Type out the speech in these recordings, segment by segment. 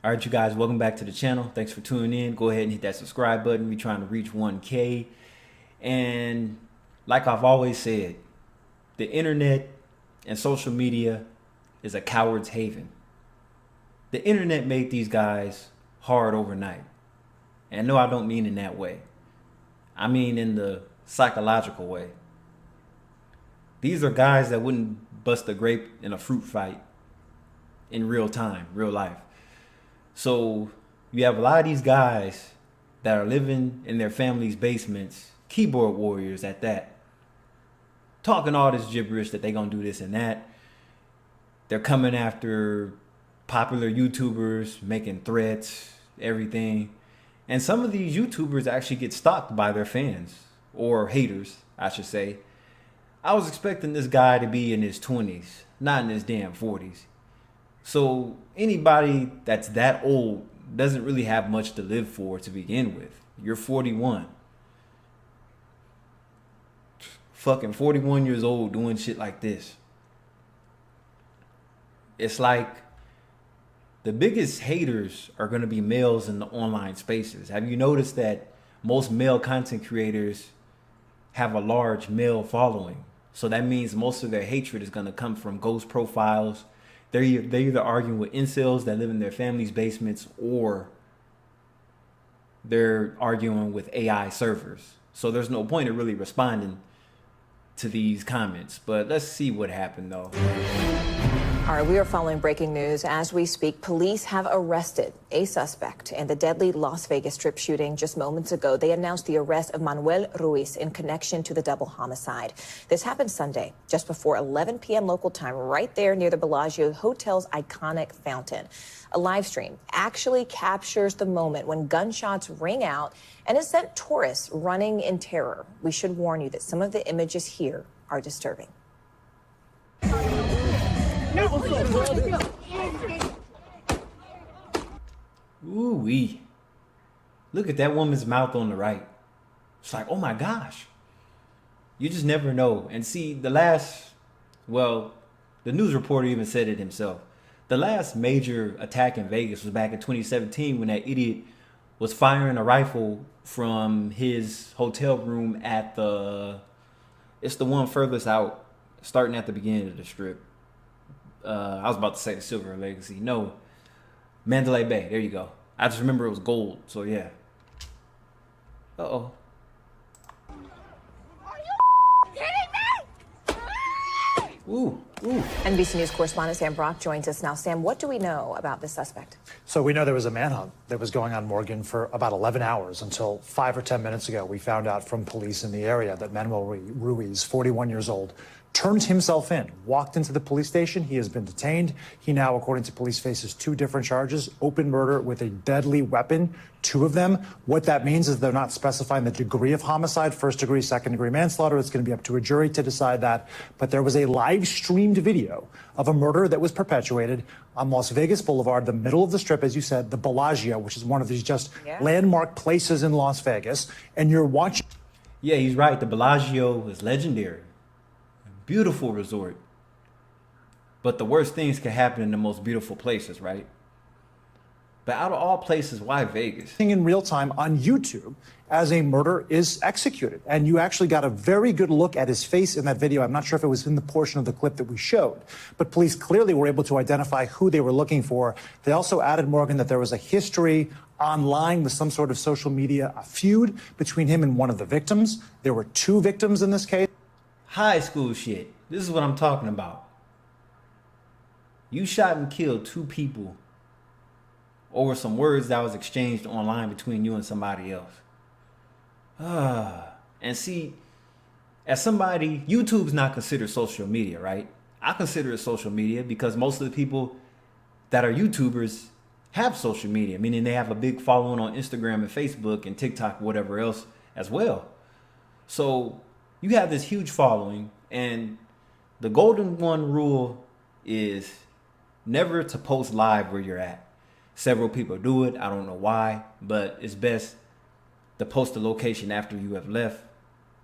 All right, you guys, welcome back to the channel. Thanks for tuning in. Go ahead and hit that subscribe button. We're trying to reach 1K. And like I've always said, the internet and social media is a coward's haven. The internet made these guys hard overnight. And no, I don't mean in that way. I mean in the psychological way. These are guys that wouldn't bust a grape in a fruit fight in real time, real life. So you have a lot of these guys that are living in their family's basements, keyboard warriors at that, talking all this gibberish that they gonna do this and that. They're coming after popular YouTubers, making threats, everything. And some of these YouTubers actually get stalked by their fans, or haters, I should say. I was expecting this guy to be in his 20s, not in his damn 40s. So anybody that's that old doesn't really have much to live for to begin with. You're 41. Fucking 41 years old doing shit like this. It's like the biggest haters are going to be males in the online spaces. Have you noticed that most male content creators have a large male following? So that means most of their hatred is going to come from ghost profiles. They're either arguing with incels that live in their family's basements, or they're arguing with AI servers. So there's no point in really responding to these comments. But let's see what happened though. All right, we are following breaking news as we speak. Police have arrested a suspect in the deadly Las Vegas Strip shooting just moments ago. They announced the arrest of Manuel Ruiz in connection to the double homicide. This happened Sunday, just before 11 p.m. local time, right there near the Bellagio Hotel's iconic fountain. A live stream actually captures the moment when gunshots ring out and it sent tourists running in terror. We should warn you that some of the images here are disturbing. Ooh-wee. Look at that woman's mouth on the right. It's like, oh my gosh. You just never know. And see, the news reporter even said it himself. The last major attack in Vegas was back in 2017 when that idiot was firing a rifle from his hotel room at it's the one furthest out, starting at the beginning of the strip. I was about to say the Silver Legacy. No, Mandalay Bay. There you go. I just remember it was gold. So yeah. Uh-oh. Are you kidding me? Ooh. NBC News correspondent Sam Brock joins us now. Sam, what do we know about the suspect? So we know there was a manhunt that was going on Morgan for about 11 hours until 5 or 10 minutes ago. We found out from police in the area that Manuel Ruiz, 41 years old, turned himself in, walked into the police station. He has been detained. He now, according to police, faces 2 different charges: open murder with a deadly weapon, 2 of them. What that means is they're not specifying the degree of homicide, first degree, second degree manslaughter. It's going to be up to a jury to decide that. But there was a live streamed video of a murder that was perpetuated on Las Vegas Boulevard, the middle of the Strip, as you said, the Bellagio, which is one of these just landmark places in Las Vegas. And you're watching. Yeah, he's right. The Bellagio is legendary. Beautiful resort. But the worst things can happen in the most beautiful places, right? But out of all places, why Vegas? In real time on YouTube as a murder is executed. And you actually got a very good look at his face in that video. I'm not sure if it was in the portion of the clip that we showed, but police clearly were able to identify who they were looking for. They also added, Morgan, that there was a history online with some sort of social media, a feud between him and one of the victims. There were 2 victims in this case. High school shit. This is what I'm talking about. You shot and killed 2 people over some words that was exchanged online between you and somebody else. And see, as somebody, YouTube's not considered social media, right? I consider it social media because most of the people that are YouTubers have social media, meaning they have a big following on Instagram and Facebook and TikTok, whatever else as well. So you have this huge following, and the golden one rule is never to post live where you're at. Several people do it. I don't know why, but it's best to post the location after you have left,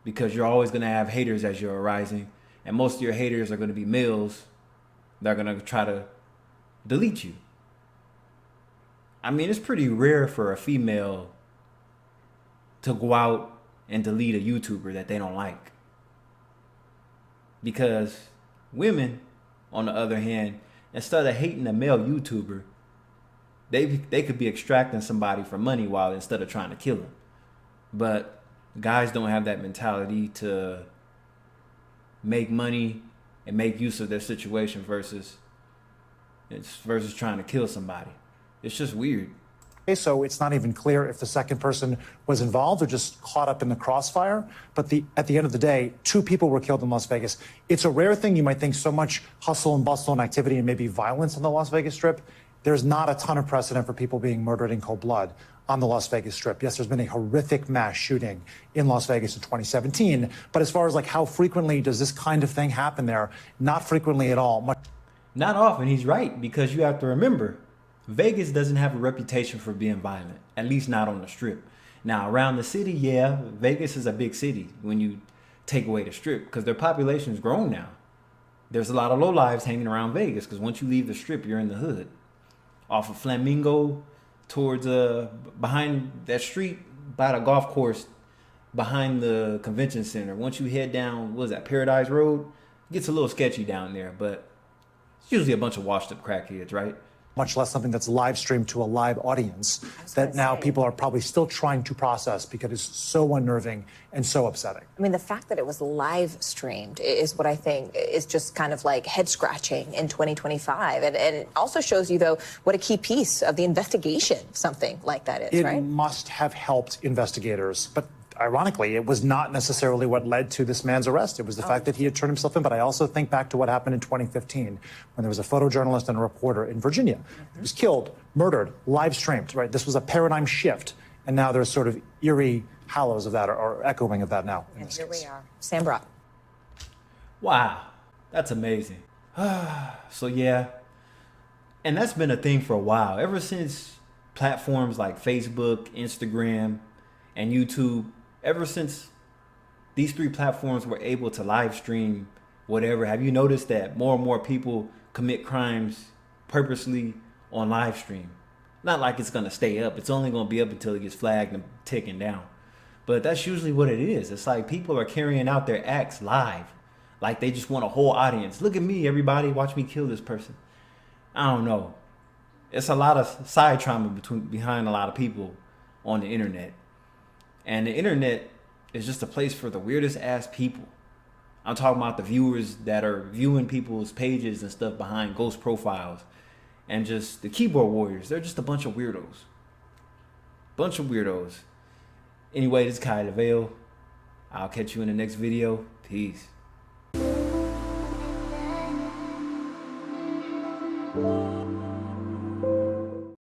because you're always going to have haters as you're arising, and most of your haters are going to be males that are going to try to delete you. I mean, it's pretty rare for a female to go out and delete a YouTuber that they don't like. Because women, on the other hand, instead of hating a male YouTuber, they could be extracting somebody for money while instead of trying to kill them. But guys don't have that mentality to make money and make use of their situation versus trying to kill somebody. It's just weird. Okay, so it's not even clear if the second person was involved or just caught up in the crossfire. But at the end of the day, 2 people were killed in Las Vegas. It's a rare thing. You might think so much hustle and bustle and activity and maybe violence on the Las Vegas Strip. There's not a ton of precedent for people being murdered in cold blood on the Las Vegas Strip. Yes, there's been a horrific mass shooting in Las Vegas in 2017. But as far as like how frequently does this kind of thing happen there? Not frequently at all. Not often. He's right, because you have to remember, Vegas doesn't have a reputation for being violent, at least not on the Strip. Now, around the city, yeah, Vegas is a big city when you take away the Strip, because their population's grown now. There's a lot of lowlives hanging around Vegas, because once you leave the Strip, you're in the hood. Off of Flamingo towards behind that street by the golf course behind the convention center. Once you head down, what is that, Paradise Road? It gets a little sketchy down there, but it's usually a bunch of washed up crackheads, right? Much less something that's live streamed to a live audience that now people are probably still trying to process because it's so unnerving and so upsetting. I mean, the fact that it was live streamed is what I think is just kind of like head scratching in 2025. And it also shows you, though, what a key piece of the investigation something like that is, right? It must have helped investigators, but ironically, it was not necessarily what led to this man's arrest. It was the fact that he had turned himself in. But I also think back to what happened in 2015 when there was a photojournalist and a reporter in Virginia. He was killed, murdered, live streamed, right? This was a paradigm shift. And now there's sort of eerie hollows of that or echoing of that now. And here we are. Sam Brock. Wow, that's amazing. So yeah, and that's been a thing for a while. Ever since platforms like Facebook, Instagram, and YouTube, ever since these 3 platforms were able to live stream whatever, have you noticed that more and more people commit crimes purposely on live stream? Not like it's going to stay up. It's only going to be up until it gets flagged and taken down. But that's usually what it is. It's like people are carrying out their acts live. Like they just want a whole audience. Look at me, everybody. Watch me kill this person. I don't know. It's a lot of side trauma behind a lot of people on the internet. And the internet is just a place for the weirdest ass people. I'm talking about the viewers that are viewing people's pages and stuff behind ghost profiles. And just the keyboard warriors. They're just a bunch of weirdos. Bunch of weirdos. Anyway, this is Kai LaVale. I'll catch you in the next video. Peace.